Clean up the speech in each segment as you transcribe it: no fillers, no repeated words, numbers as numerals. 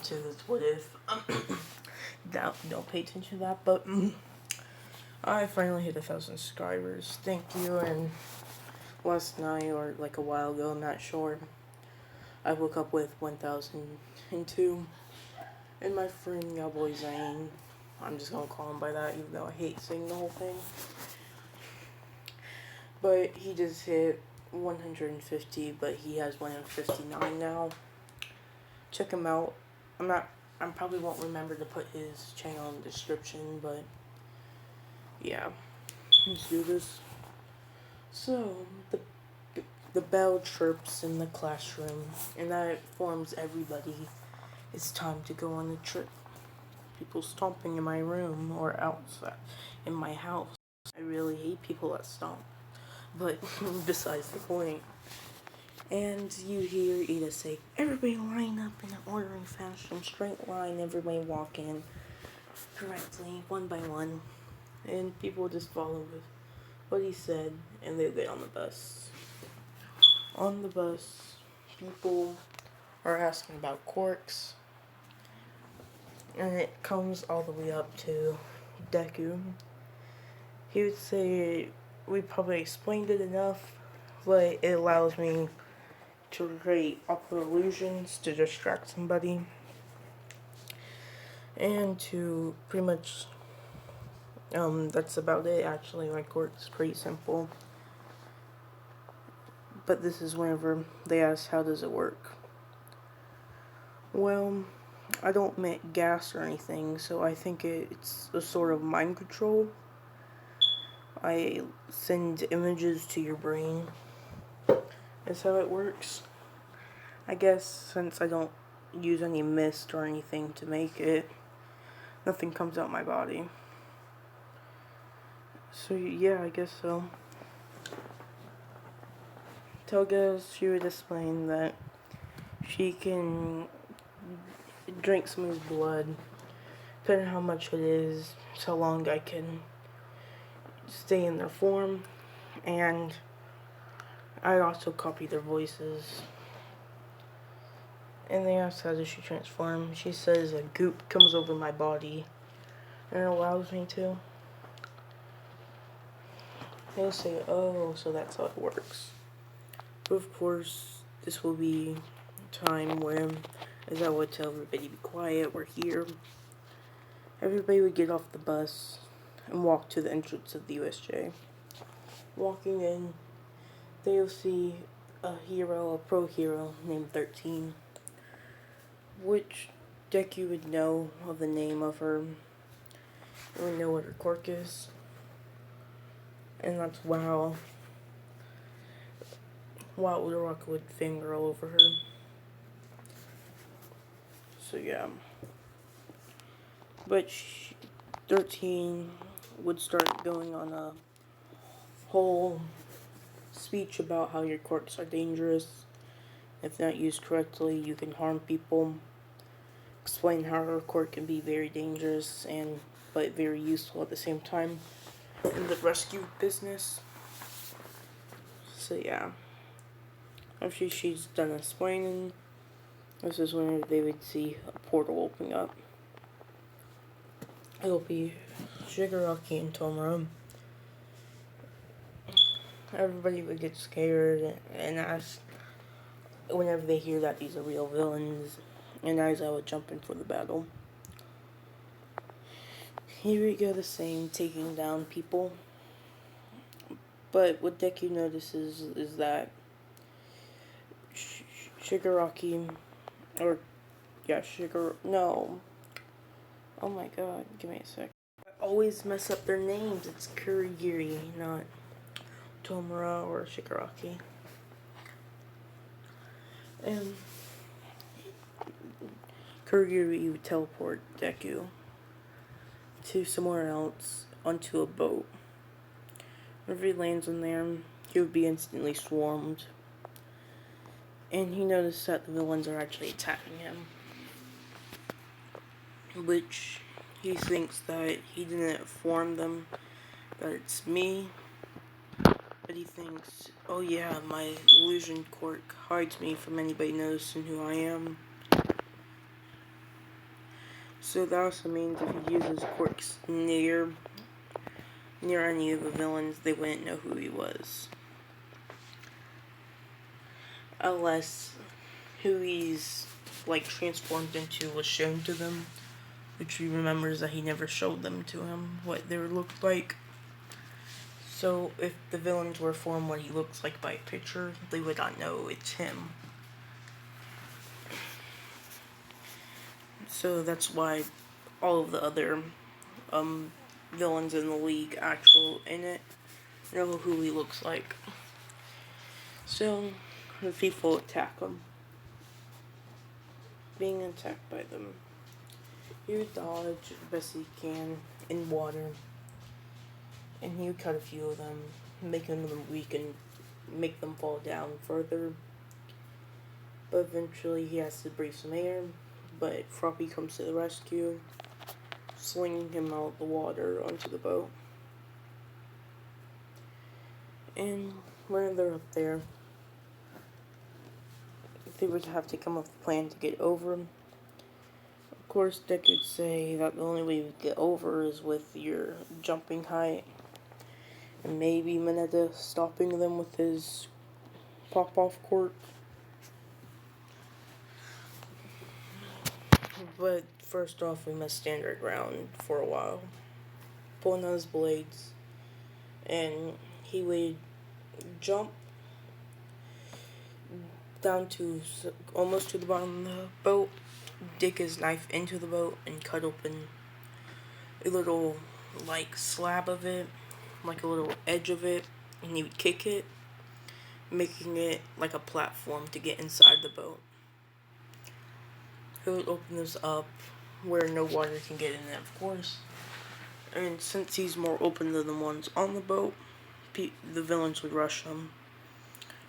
to this what if. Don't pay attention to that, but I finally hit 1,000 subscribers. Thank you. And last night, or like a while ago, I'm not sure, I woke up with 1,002, and my friend Cowboy Zane, I'm just gonna call him by that, even though I hate saying the whole thing, but he just hit 150, but he has 159 now. Check him out. I probably won't remember to put his channel in the description, but yeah, let's do this. So, the bell chirps in the classroom, and that informs everybody it's time to go on a trip. People stomping in my room or outside in my house. I really hate people that stomp, but besides the point. And you hear Ida say, everybody line up in an ordering fashion, straight line, everybody walk in correctly, one by one. And people just follow with what he said, and they get on the bus. On the bus, people are asking about quirks, and it comes all the way up to Deku. He would say, we probably explained it enough, but it allows me to create optical illusions to distract somebody, and to pretty much, that's about it actually. My quirk's pretty simple, but this is whenever they ask how does it work. Well, I don't make gas or anything, so I think it's a sort of mind control. I send images to your brain. That's how it works. I guess since I don't use any mist or anything to make it, nothing comes out my body. So yeah, I guess so. Toga, she would explain that she can drink someone's blood, depending on how much it is, so long I can stay in their form, and I also copy their voices. And they ask how does she transform. She says a goop comes over my body and it allows me to. They'll say, oh, so that's how it works. But of course, this will be a time where, as I would tell everybody, be quiet, we're here. Everybody would get off the bus and walk to the entrance of the USJ. Walking in, they'll see a hero, a pro hero named 13, which Deku would know of the name of her. They would know what her quirk is. And that's wow. Wow, Uraraka would fangirl over her. So yeah. But 13 would start going on a whole speech about how your quirks are dangerous. If not used correctly, you can harm people. Explain how her quirk can be very dangerous but very useful at the same time in the rescue business. So yeah. After she's done explaining, this is when they would see a portal opening up. It'll be Shigaraki and Tomura. Everybody would get scared and ask whenever they hear that these are real villains, and Aiza would jump in for the battle. Here we go, the same, taking down people. But what Deku notices is that Shigaraki, no. Oh my god, give me a sec. I always mess up their names. It's Kurigiri, not Tomura or Shigaraki. And Kurigiri would teleport Deku to somewhere else onto a boat. Whenever he lands on there, he would be instantly swarmed. And he noticed that the villains are actually attacking him, which he thinks that he didn't inform them that it's me, but he thinks, oh yeah, my illusion quirk hides me from anybody noticing who I am. So that also means if he uses quirks near any of the villains, they wouldn't know who he was. Unless who he's like transformed into was shown to them, which he remembers that he never showed them to him what they looked like. So if the villains were formed what he looks like by picture, they would not know it's him. So that's why all of the other villains in the league in it know who he looks like. So the people attack him. Being attacked by them, he would dodge the best he can in water, and he would cut a few of them, making them weak and make them fall down further. But eventually he has to breathe some air, but Froppy comes to the rescue, slinging him out of the water onto the boat. And when they're up there, they would have to come up with a plan to get over. Of course, Deku would say that the only way you get over is with your jumping height, and maybe Mineta stopping them with his pop-off quirk. But first off, we must stand our ground for a while, pulling on his blades, and he would jump down to almost to the bottom of the boat, dig his knife into the boat, and cut open a little like slab of it, like a little edge of it, and he would kick it, making it like a platform to get inside the boat. He would open this up where no water can get in it, of course. And since he's more open than the ones on the boat, the villains would rush him,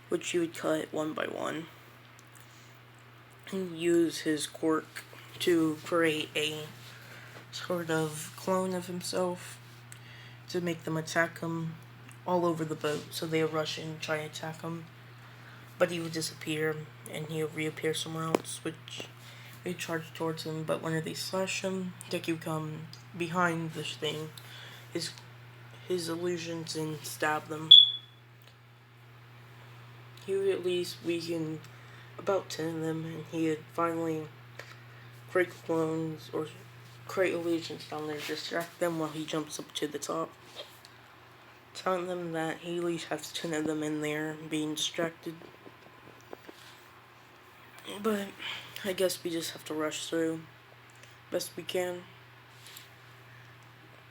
which he would cut one by one, and use his quirk to create a sort of clone of himself to make them attack him all over the boat. So they would rush in and try to attack him, but he would disappear and he would reappear somewhere else, which they charge towards him. But whenever they slash him, Deku would come behind this thing, his illusions, and stab them. He would at least weaken about 10 of them, and he would finally create clones or create illusions down there, distract them while he jumps up to the top, telling them that he at least has 10 of them in there being distracted. But I guess we just have to rush through best we can.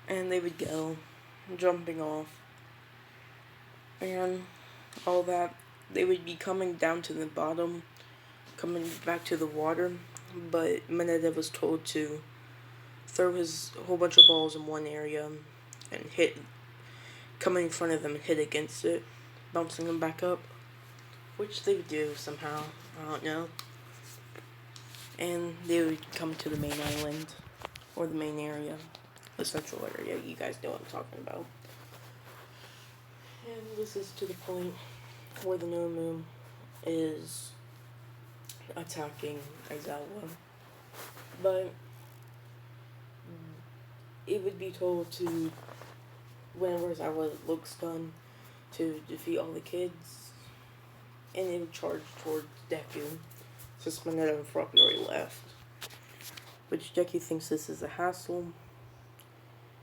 And they would go jumping off and all that. They would be coming down to the bottom, coming back to the water, but Mineta was told to throw his whole bunch of balls in one area and come in front of them and hit against it, bouncing them back up, which they would do somehow, I don't know. And they would come to the main island, or the main area, the central area, you guys know what I'm talking about. And this is to the point where the Nomu is attacking Aizawa, but it would be told to, whenever Aizawa looks done, to defeat all the kids, and it would charge towards Deku, since Mineta and Froppy already left, which Deku thinks this is a hassle,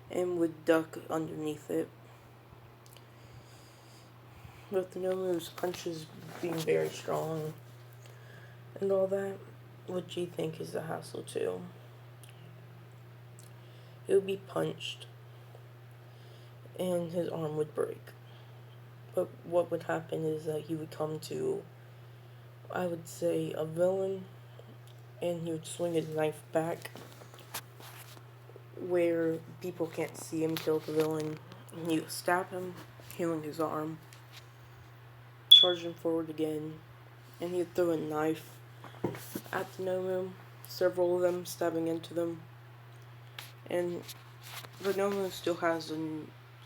and would duck underneath it. With the Nomu's punches being very strong and all that, what do you think is a hassle too? He would be punched and his arm would break. But what would happen is that he would come to, I would say, a villain, and he would swing his knife back where people can't see him kill the villain, and he would stab him, healing his arm, charge him forward again, and he would throw a knife at the Nomu, several of them stabbing into them. And the Nomu still has a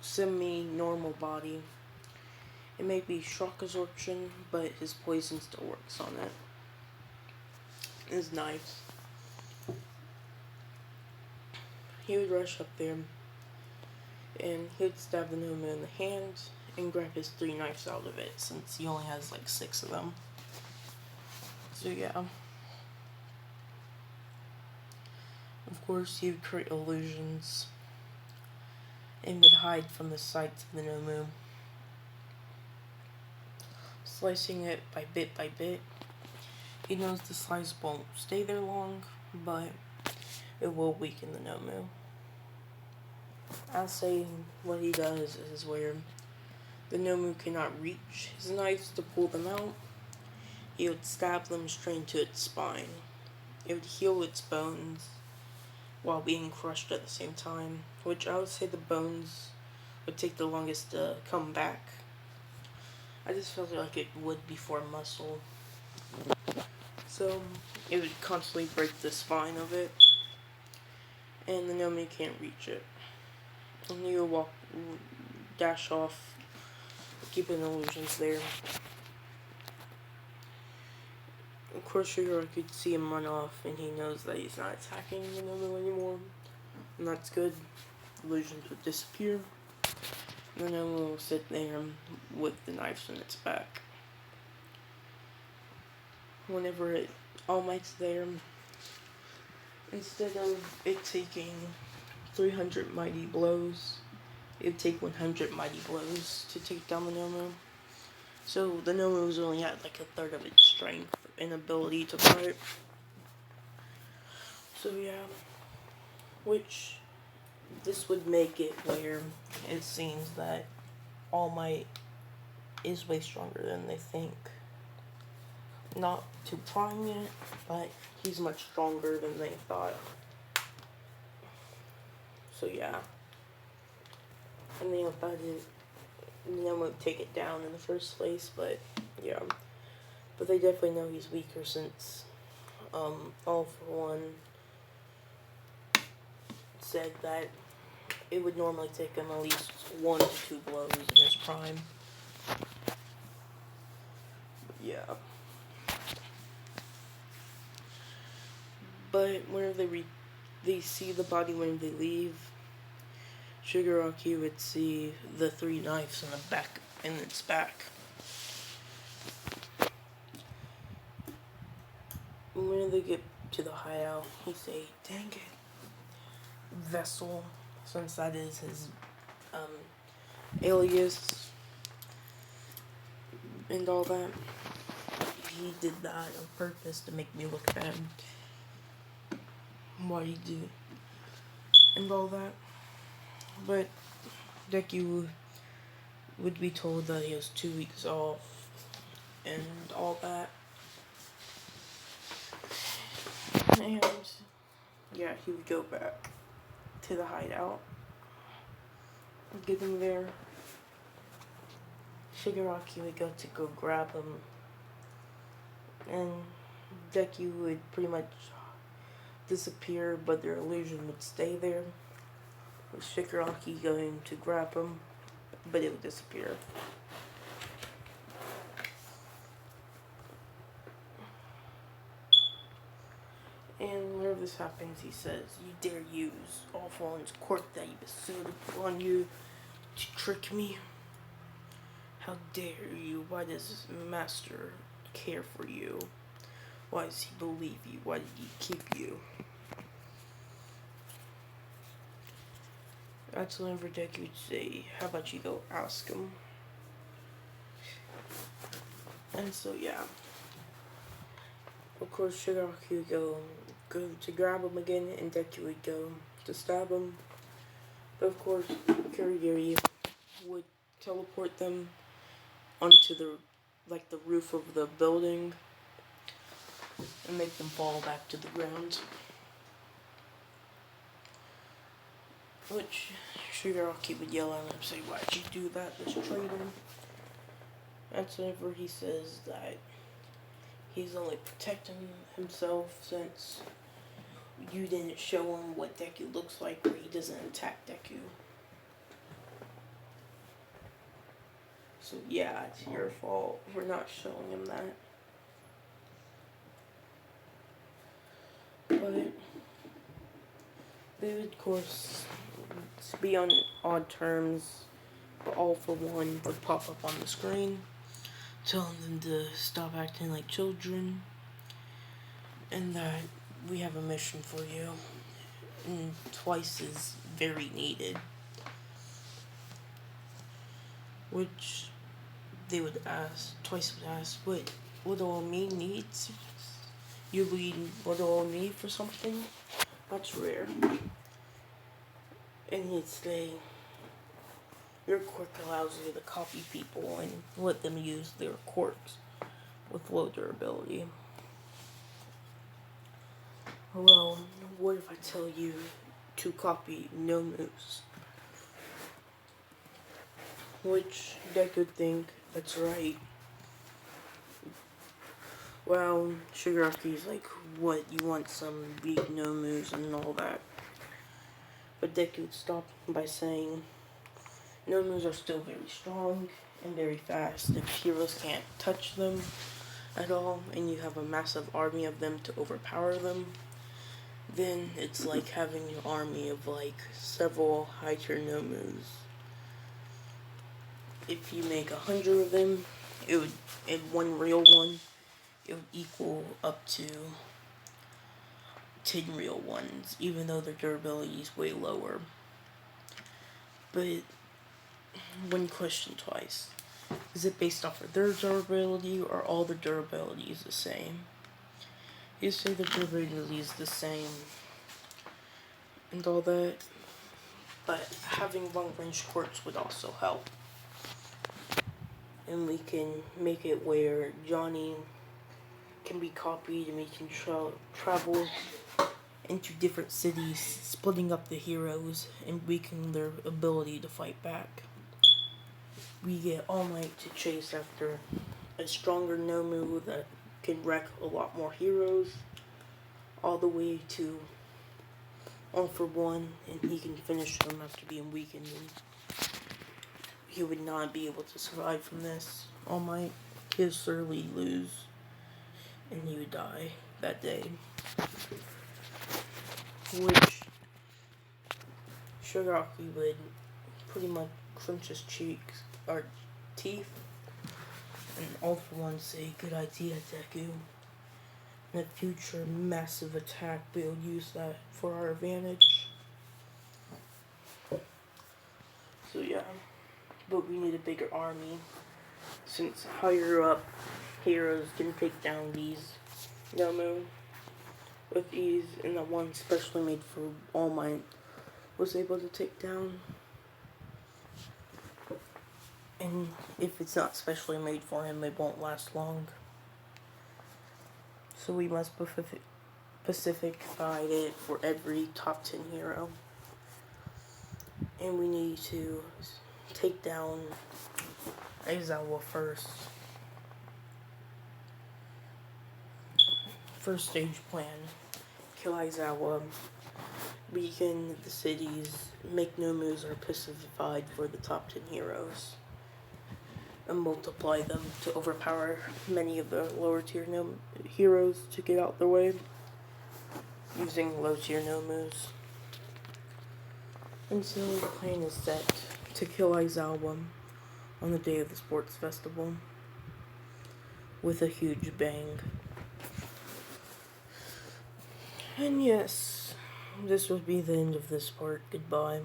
semi-normal body. It may be shock absorption, but his poison still works on it. His knives. he would rush up there and he would stab the Nomu in the hand and grab his 3 knives out of it, since he only has like 6 of them. So yeah. Of course, he would create illusions and would hide from the sight of the Nomu, slicing it by bit. He knows the slice won't stay there long, but it will weaken the Nomu. I'll say what he does is where the Nomu cannot reach his knives to pull them out, he would stab them straight into its spine. It would heal its bones while being crushed at the same time, which I would say the bones would take the longest to come back. I just felt like it would before muscle. So it would constantly break the spine of it, and the Nomu can't reach it. And he would dash off, keeping illusions there. Of course, Shigaraki could see him run off, and he knows that he's not attacking the Nomu anymore, and that's good. Illusions would disappear. The Nomu will sit there with the knives in its back. Whenever All Might's there, instead of it taking 300 mighty blows, it would take 100 mighty blows to take down the Nomu. So the Nomu's only at like a third of its strength and ability to fight. So yeah, which this would make it where it seems that All Might is way stronger than they think. Not to prime yet, but he's much stronger than they thought. So yeah. And they thought Nomu would take it down in the first place, but yeah. But they definitely know he's weaker since All For One said that it would normally take him at least 1 to 2 blows in his prime. Yeah. But whenever they see the body when they leave, Shigaraki would see the 3 knives in its back. When they get to the hideout, he say, "Dang it, Vessel," since that is his alias and all that. He did that on purpose to make me look bad. Why he do and all that. But Deku would be told that he has 2 weeks off and all that. And yeah, he would go back to the hideout. Getting there, Shigaraki would go grab him, and Deku would pretty much disappear, but their illusion would stay there. With Shigaraki going to grab him, but it would disappear. And whenever this happens, he says, "You dare use All For One's quirk that he bestowed upon you to trick me? How dare you? Why does Master care for you? Why does he believe you? Why did he keep you?" That's whenever Deku would say, "How about you go ask him?" And so yeah. Of course, Shigaraki would go to grab him again, and Deku would go to stab him. But of course, Kurogiri would teleport them onto the roof of the building and make them fall back to the ground. Which Shigaraki would yell at him and say, "Why'd you do that, this traitor?" That's whenever he says that he's only protecting himself since you didn't show him what Deku looks like, or he doesn't attack Deku. So yeah, it's your fault for not showing him that. But They would, of course, be on odd terms, but all for one would pop up on the screen, telling them to stop acting like children, and that we have a mission for you, and twice is very needed. Which they would ask, twice would ask, what do all me needs? You need what do all me for something? That's rare. And he'd say, your quirk allows you to copy people and let them use their quirks with low durability. Well, what if I tell you to copy no moves? Which they could think, that's right. Well, Shigareki's like, what, you want some weak no moves and all that? But Deku would stop by saying, no moves are still very strong and very fast. If heroes can't touch them at all, and you have a massive army of them to overpower them, then it's like having an army of like several high tier no moves. If you make 100 of them, it would, in one real one, it would equal up to 10 real ones, even though their durability is way lower. But one question twice. Is it based off of their durability, or all the durability is the same? You say the durability is the same and all that, but having long range quirks would also help. And we can make it where Johnny can be copied, and we can travel into different cities, splitting up the heroes and weakening their ability to fight back. We get All Might to chase after a stronger Nomu that can wreck a lot more heroes, all the way to All for One, and he can finish them after being weakened. And he would not be able to survive from this. All Might, he'd surely lose, and he would die that day. Which Shigaraki would pretty much clench his cheeks or teeth, and All for One say, good idea, Deku. In a future massive attack, we'll use that for our advantage. So yeah, but we need a bigger army, since higher up heroes can take down these Nomu with ease, and the one specially made for All Might was able to take down. And if it's not specially made for him, it won't last long. So we must specify it for every top 10 hero. And we need to take down Aizawa first. First stage plan. Kill Aizawa, weaken the cities, make no moves are pacified for the top 10 heroes, and multiply them to overpower many of the lower tier heroes to get out their way, using low tier no moves. And so the plan is set to kill Aizawa on the day of the sports festival with a huge bang. And yes, this would be the end of this part. Goodbye.